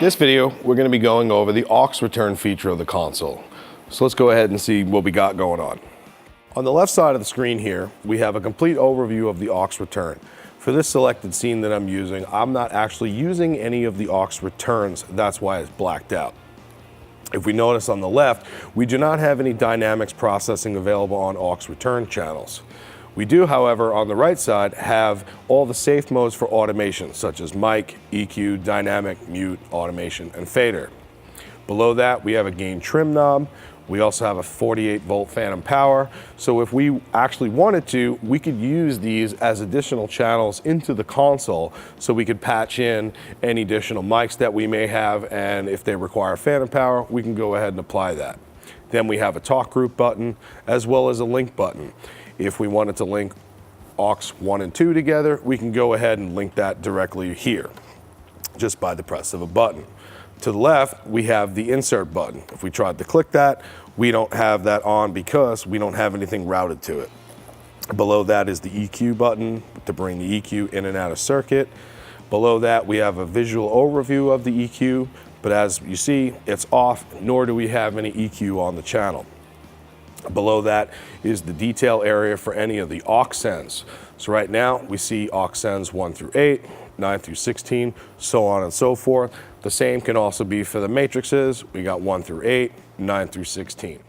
This video, we're going to be going over the AUX return feature of the console. So let's go ahead and see what we got going on. On the left side of the screen here, we have a complete overview of the AUX return. For this selected scene that I'm using, I'm not actually using any of the AUX returns. That's why it's blacked out. If we notice on the left, we do not have any dynamics processing available on AUX return channels. We do, however, on the right side, have all the safe modes for automation, such as mic, EQ, dynamic, mute, automation, and fader. Below that, we have a gain trim knob. We also have a 48-volt phantom power. So if we actually wanted to, we could use these as additional channels into the console so we could patch in any additional mics that we may have, and if they require phantom power, we can go ahead and apply that. Then we have a talk group button as well as a link button. If we wanted to link AUX 1 and 2 together, we can go ahead and link that directly here, just by the press of a button. To the left, we have the insert button. If we tried to click that, we don't have that on because we don't have anything routed to it. Below that is the EQ button to bring the EQ in and out of circuit. Below that, we have a visual overview of the EQ, but as you see, it's off, nor do we have any EQ on the channel. Below that is the detail area for any of the AUX sends. So right now we see AUX sends 1 through 8, 9 through 16, so on and so forth. The same can also be for the matrices. We got 1 through 8, 9 through 16.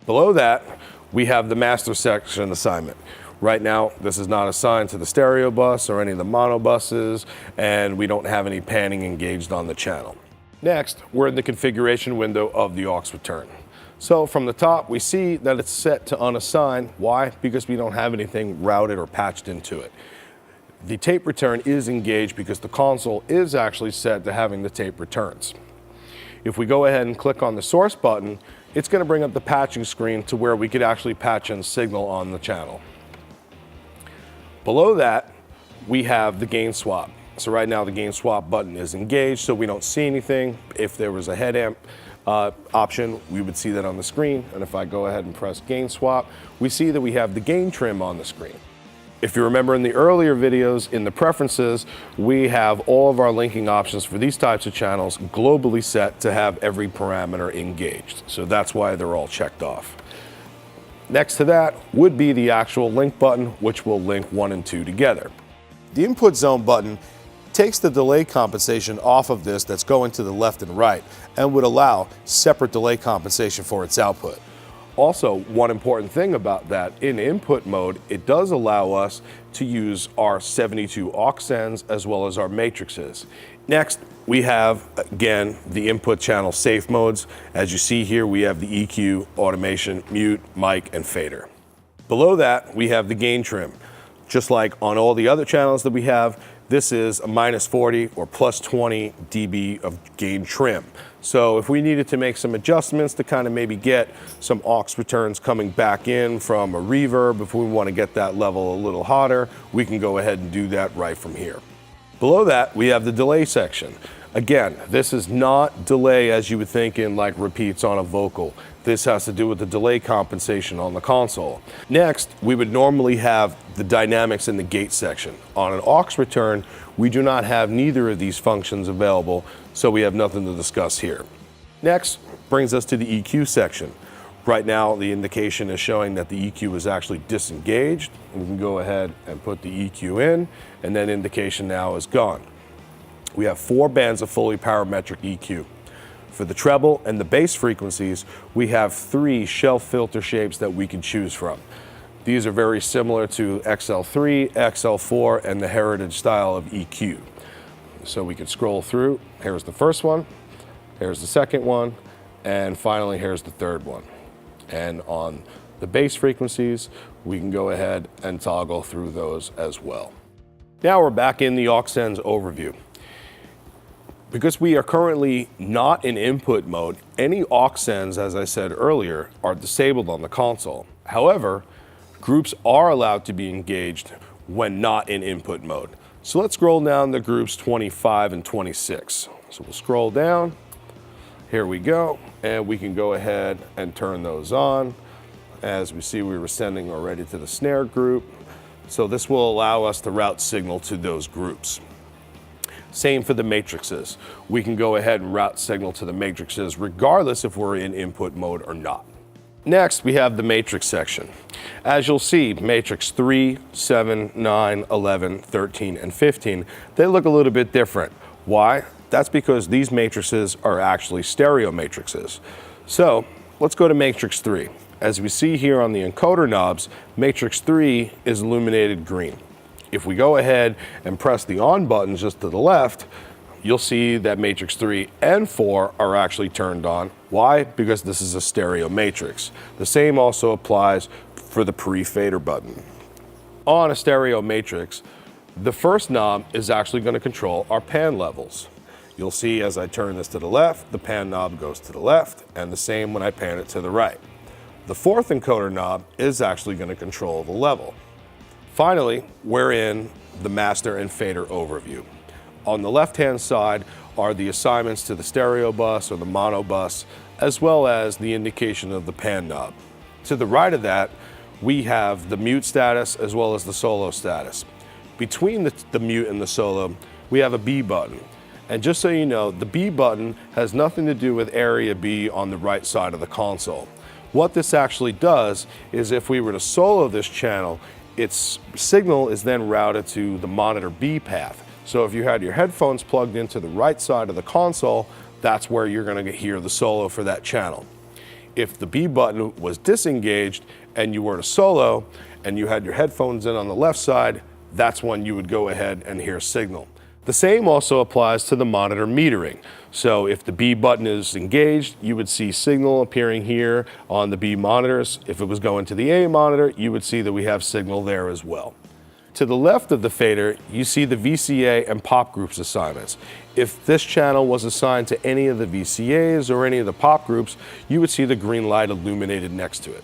Below that, we have the master section assignment. Right now, this is not assigned to the stereo bus or any of the mono buses, and we don't have any panning engaged on the channel. Next, we're in the configuration window of the AUX return. So from the top, we see that it's set to unassigned. Why? Because we don't have anything routed or patched into it. The tape return is engaged because the console is actually set to having the tape returns. If we go ahead and click on the source button, it's going to bring up the patching screen to where we could actually patch in signal on the channel. Below that, we have the gain swap. So right now the gain swap button is engaged, so we don't see anything. If there was a head amp option, we would see that on the screen. And if I go ahead and press gain swap, we see that we have the gain trim on the screen. If you remember in the earlier videos in the preferences, we have all of our linking options for these types of channels globally set to have every parameter engaged. So that's why they're all checked off. Next to that would be the actual link button, which will link 1 and 2 together. The input zone button takes the delay compensation off of this that's going to the left and right and would allow separate delay compensation for its output. Also, one important thing about that, in input mode, it does allow us to use our 72 AUX sends as well as our matrices. Next, we have, again, the input channel safe modes. As you see here, we have the EQ, automation, mute, mic, and fader. Below that, we have the gain trim. Just like on all the other channels that we have, this is a -40 or +20 dB of gain trim. So if we needed to make some adjustments to kind of maybe get some AUX returns coming back in from a reverb, if we want to get that level a little hotter, we can go ahead and do that right from here. Below that, we have the delay section. Again, this is not delay as you would think in like repeats on a vocal. This has to do with the delay compensation on the console. Next, we would normally have the dynamics in the gate section. On an AUX return, we do not have neither of these functions available, so we have nothing to discuss here. Next brings us to the EQ section. Right now, the indication is showing that the EQ is actually disengaged. We can go ahead and put the EQ in, and that indication now is gone. We have 4 bands of fully parametric EQ. For the treble and the bass frequencies, we have 3 shelf filter shapes that we can choose from. These are very similar to XL3, XL4, and the heritage style of EQ. So we can scroll through. Here's the first one, here's the second one, and finally here's the third one. And on the bass frequencies, we can go ahead and toggle through those as well. Now we're back in the AUX sends overview. Because we are currently not in input mode, any AUX sends, as I said earlier, are disabled on the console. However, groups are allowed to be engaged when not in input mode. So let's scroll down to groups 25 and 26. So we'll scroll down, here we go, and we can go ahead and turn those on. As we see, we were sending already to the snare group. So this will allow us to route signal to those groups. Same for the matrices. We can go ahead and route signal to the matrices regardless if we're in input mode or not. Next, we have the matrix section. As you'll see, matrix 3, 7, 9, 11, 13, and 15, they look a little bit different. Why? That's because these matrices are actually stereo matrices. So let's go to matrix 3. As we see here on the encoder knobs, matrix 3 is illuminated green. If we go ahead and press the on button just to the left, you'll see that matrix 3 and 4 are actually turned on. Why? Because this is a stereo matrix. The same also applies for the pre-fader button. On a stereo matrix, the first knob is actually going to control our pan levels. You'll see as I turn this to the left, the pan knob goes to the left, and the same when I pan it to the right. The fourth encoder knob is actually going to control the level. Finally, we're in the master and fader overview. On the left-hand side are the assignments to the stereo bus or the mono bus, as well as the indication of the pan knob. To the right of that, we have the mute status as well as the solo status. Between the mute and the solo, we have a B button. And just so you know, the B button has nothing to do with area B on the right side of the console. What this actually does is if we were to solo this channel, its signal is then routed to the monitor B path. So if you had your headphones plugged into the right side of the console, that's where you're going to hear the solo for that channel. If the B button was disengaged and you were to solo and you had your headphones in on the left side, that's when you would go ahead and hear signal. The same also applies to the monitor metering. So if the B button is engaged, you would see signal appearing here on the B monitors. If it was going to the A monitor, you would see that we have signal there as well. To the left of the fader, you see the VCA and pop groups assignments. If this channel was assigned to any of the VCAs or any of the pop groups, you would see the green light illuminated next to it.